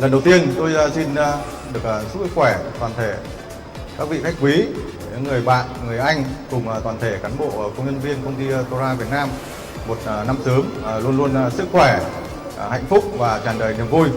Lần đầu tiên tôi xin được chúc sức khỏe toàn thể các vị khách quý, những người bạn, người anh cùng toàn thể cán bộ công nhân viên công ty Tora Việt Nam một năm sớm luôn luôn sức khỏe, hạnh phúc và tràn đầy niềm vui.